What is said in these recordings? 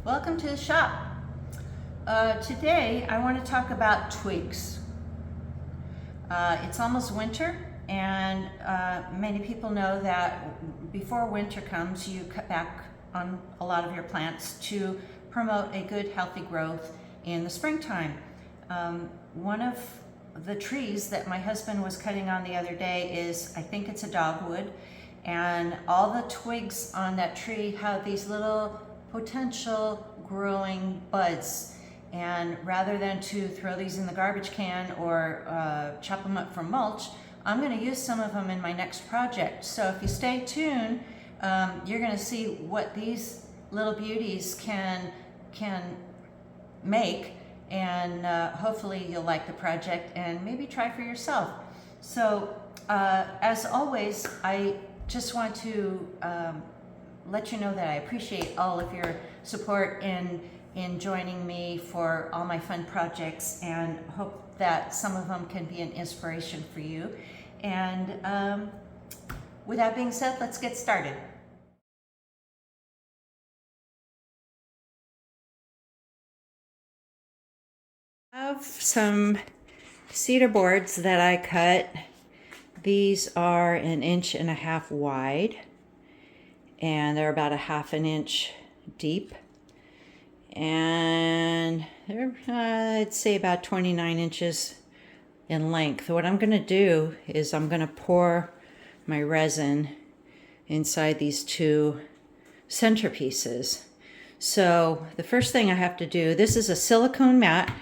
Welcome to the shop. Today I want to talk about twigs. It's almost winter, and many people know that before winter comes you cut back on a lot of your plants to promote a good healthy growth in the springtime. One of the trees that my husband was cutting on the other day is, I think it's a dogwood, and all the twigs on that tree have these little potential growing buds, and rather than to throw these in the garbage can or chop them up for mulch, I'm going to use some of them in my next project. So if you stay tuned, you're going to see what these little beauties can make, and hopefully you'll like the project and maybe try for yourself. So as always, I just want to let you know that I appreciate all of your support in joining me for all my fun projects, and hope that some of them can be an inspiration for you. And with that being said, let's get started. I have some cedar boards that I cut. These are 1.5 inches wide, and they're about 1/2 inch deep, and they're I'd say about 29 inches in length. What I'm going to do is I'm going to pour my resin inside these two centerpieces. So the first thing I have to do, this is a silicone mat,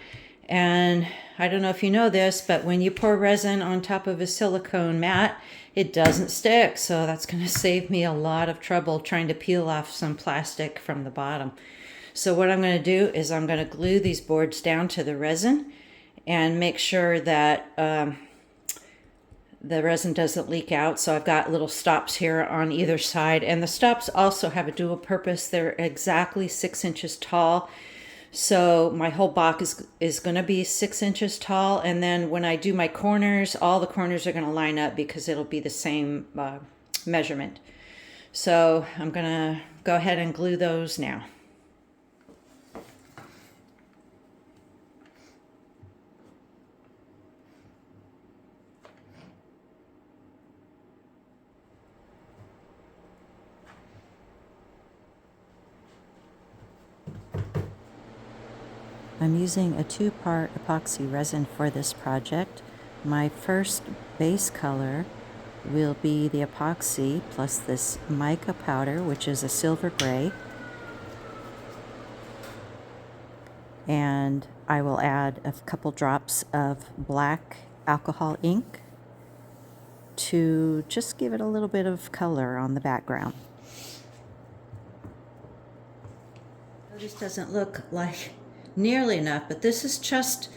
and I don't know if you know this, but when you pour resin on top of a silicone mat, it doesn't stick. So that's going to save me a lot of trouble trying to peel off some plastic from the bottom. So what I'm going to do is I'm going to glue these boards down to the resin and make sure that the resin doesn't leak out. So I've got little stops here on either side, and the stops also have a dual purpose. They're exactly 6 inches tall. So my whole box is going to be 6 inches tall, and then when I do my corners, all the corners are going to line up because it'll be the same measurement. So I'm going to go ahead and glue those now. I'm using a 2-part epoxy resin for this project. My first base color will be the epoxy plus this mica powder, which is a silver gray. And I will add a couple drops of black alcohol ink to just give it a little bit of color on the background. This doesn't look like nearly enough, but this is just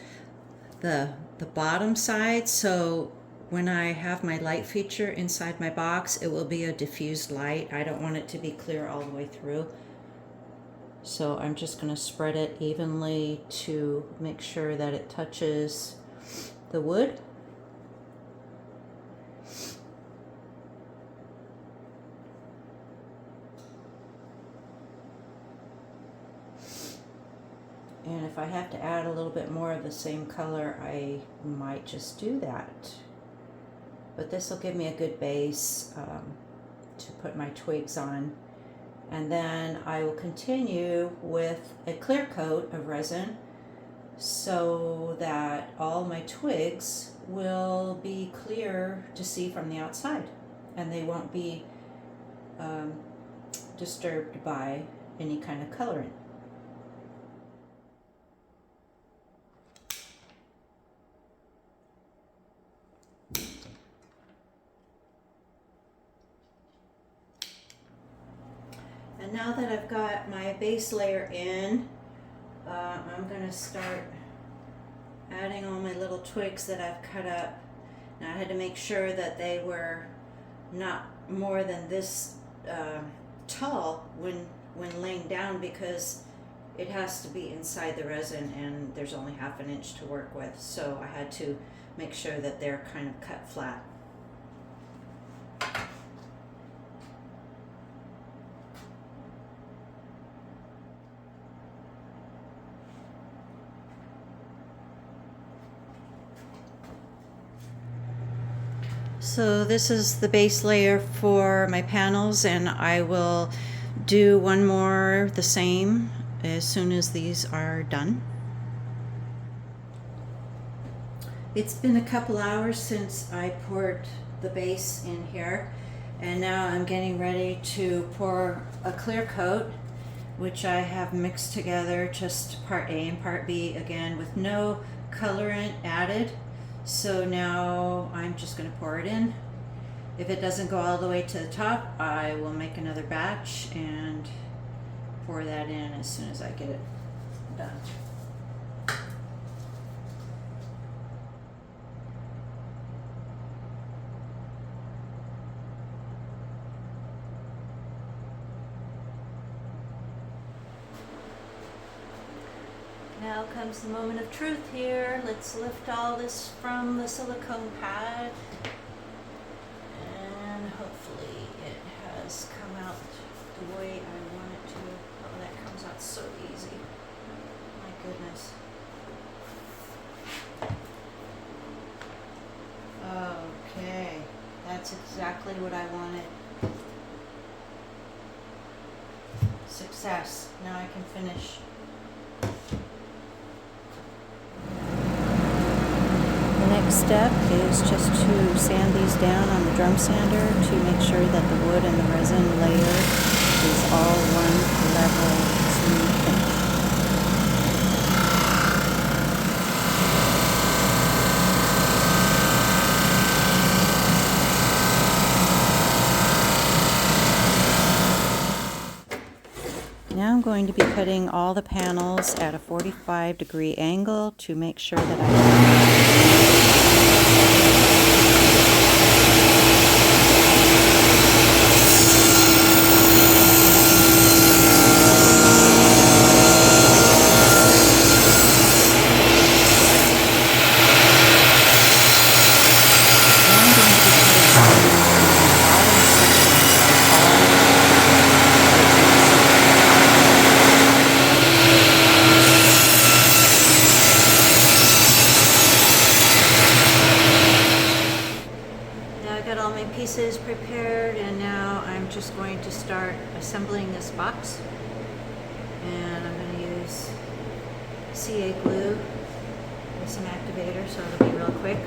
the bottom side. So when I have my light feature inside my box, it will be a diffused light. I don't want it to be clear all the way through. So I'm just going to spread it evenly to make sure that it touches the wood. And if I have to add a little bit more of the same color, I might just do that. But this will give me a good base to put my twigs on. And then I will continue with a clear coat of resin so that all my twigs will be clear to see from the outside, and they won't be disturbed by any kind of coloring. And now that I've got my base layer in, I'm going to start adding all my little twigs that I've cut up. Now I had to make sure that they were not more than this tall when laying down, because it has to be inside the resin and there's only 1/2 inch to work with. So I had to make sure that they're kind of cut flat. So this is the base layer for my panels, and I will do one more the same as soon as these are done. It's been a couple hours since I poured the base in here, and now I'm getting ready to pour a clear coat, which I have mixed together, just part A and part B, again with no colorant added. So now I'm just going to pour it in. If it doesn't go all the way to the top, I will make another batch and pour that in as soon as I get it done. Now comes the moment of truth here. Let's lift all this from the silicone pad, and hopefully it has come out the way I want it to. Oh, that comes out so easy. My goodness. Okay, that's exactly what I wanted. Success. Now I can finish. The next step is just to sand these down on the drum sander to make sure that the wood and the resin layer is all one level smooth finish. Now I'm going to be cutting all the panels at a 45-degree angle to make sure that Pieces prepared, and now I'm just going to start assembling this box, and I'm going to use CA glue with some activator, so it'll be real quick.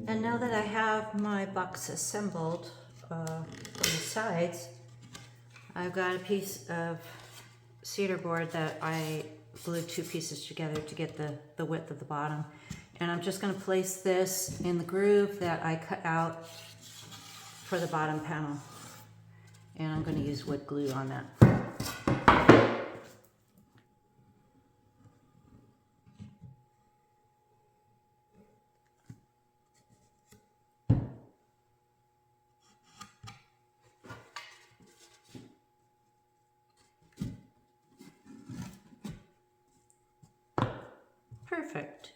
And now that I have my box assembled from the sides, I've got a piece of cedar board that I glued two pieces together to get the width of the bottom. And I'm just going to place this in the groove that I cut out for the bottom panel. And I'm going to use wood glue on that. Perfect.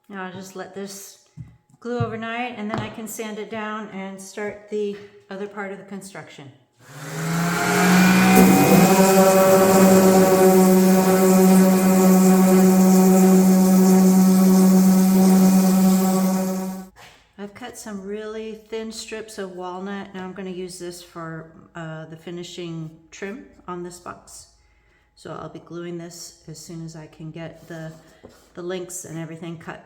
Now I'll just let this glue overnight, and then I can sand it down and start the other part of the construction. I've cut some really thin strips of walnut, and I'm going to use this for the finishing trim on this box. So I'll be gluing this as soon as I can get the links and everything cut.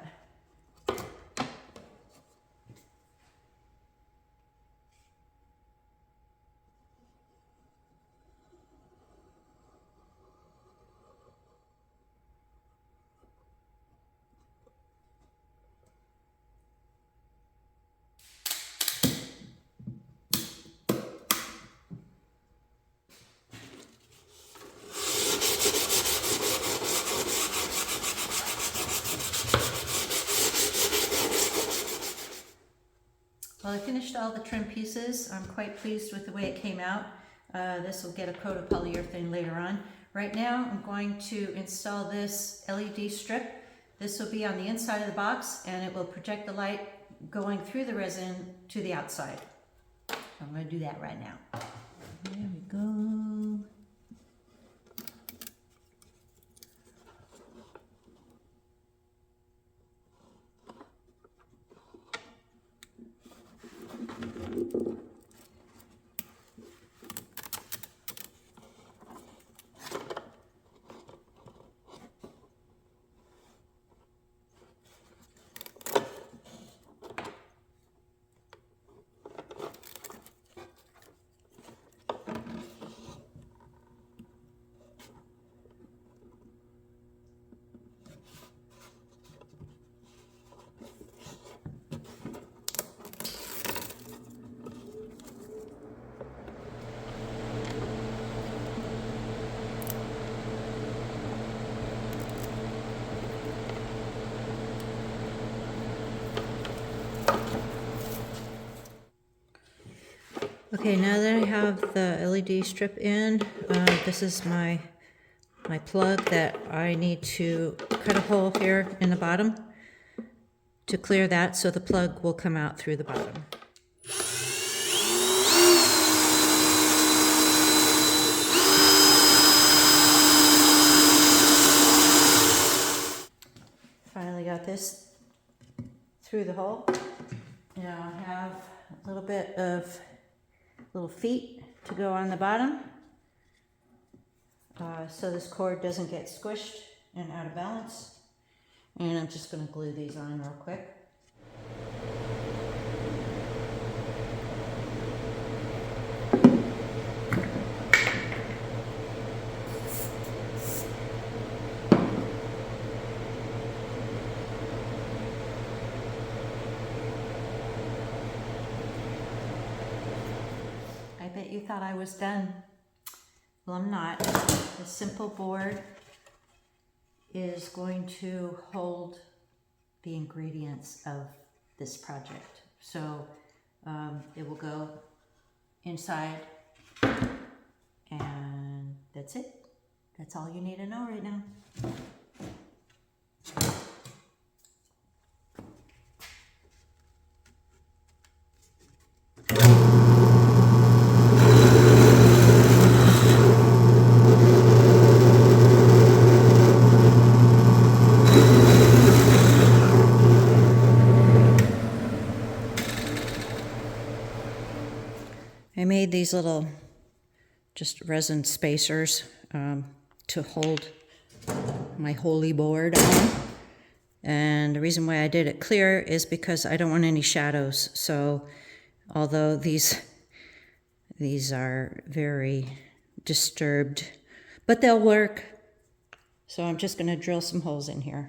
finished all the trim pieces. I'm quite pleased with the way it came out. This will get a coat of polyurethane later on. Right now I'm going to install this LED strip. This will be on the inside of the box and it will project the light going through the resin to the outside. So I'm going to do that right now. There we go. Okay, now that I have the LED strip in, this is my plug that I need to cut a hole here in the bottom to clear that so the plug will come out through the bottom. Finally got this through the hole. Now I have a little bit of little feet to go on the bottom so this cord doesn't get squished and out of balance. And I'm just going to glue these on real quick. I bet you thought I was done. Well, I'm not. The simple board is going to hold the ingredients of this project. So it will go inside and that's it. That's all you need to know right now. I made these little just resin spacers to hold my holy board on. And the reason why I did it clear is because I don't want any shadows. So although these are very disturbed, but they'll work. So I'm just going to drill some holes in here.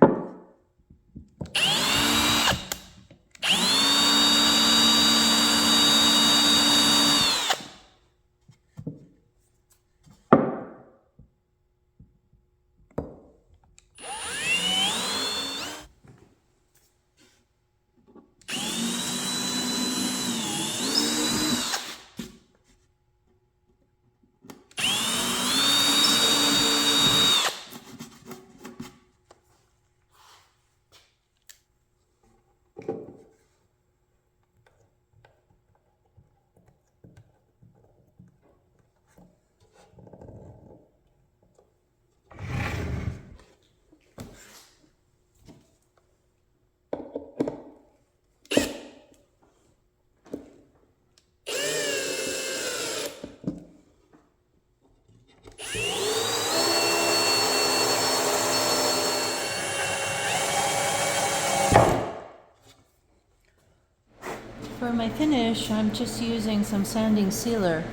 For my finish, I'm just using some sanding sealer,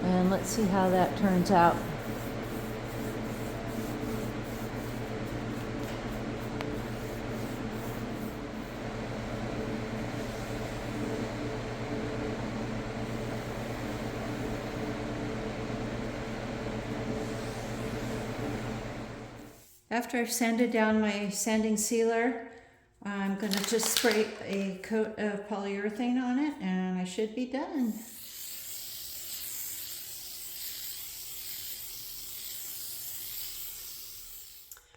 and let's see how that turns out. After I've sanded down my sanding sealer, I'm going to just spray a coat of polyurethane on it and I should be done.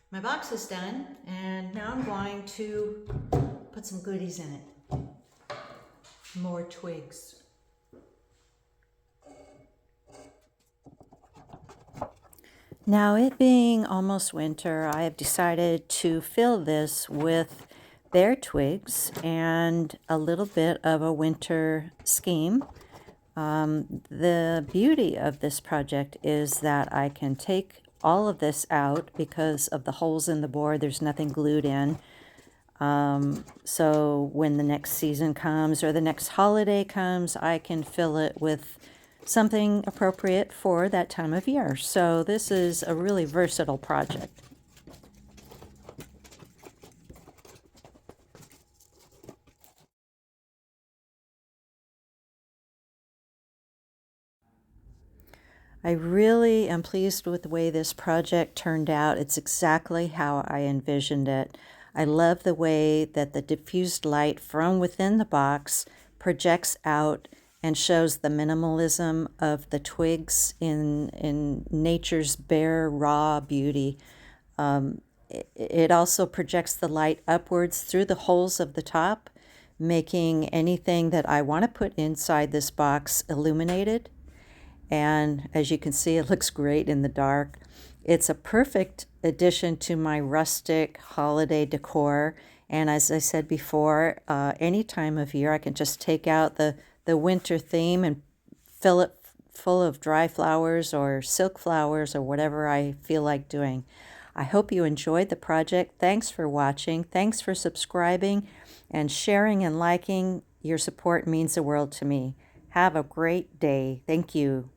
My box is done and now I'm going to put some goodies in it. More twigs. Now, it being almost winter, I have decided to fill this with bare twigs and a little bit of a winter scheme. The beauty of this project is that I can take all of this out because of the holes in the board. There's nothing glued in. So when the next season comes or the next holiday comes, I can fill it with something appropriate for that time of year. So this is a really versatile project. I really am pleased with the way this project turned out. It's exactly how I envisioned it. I love the way that the diffused light from within the box projects out and shows the minimalism of the twigs in nature's bare, raw beauty. It also projects the light upwards through the holes of the top, making anything that I want to put inside this box illuminated. And as you can see, it looks great in the dark. It's a perfect addition to my rustic holiday decor. And as I said before, any time of year, I can just take out the winter theme and fill it full of dry flowers or silk flowers or whatever I feel like doing. I hope you enjoyed the project. Thanks for watching. Thanks for subscribing and sharing and liking. Your support means the world to me. Have a great day. Thank you.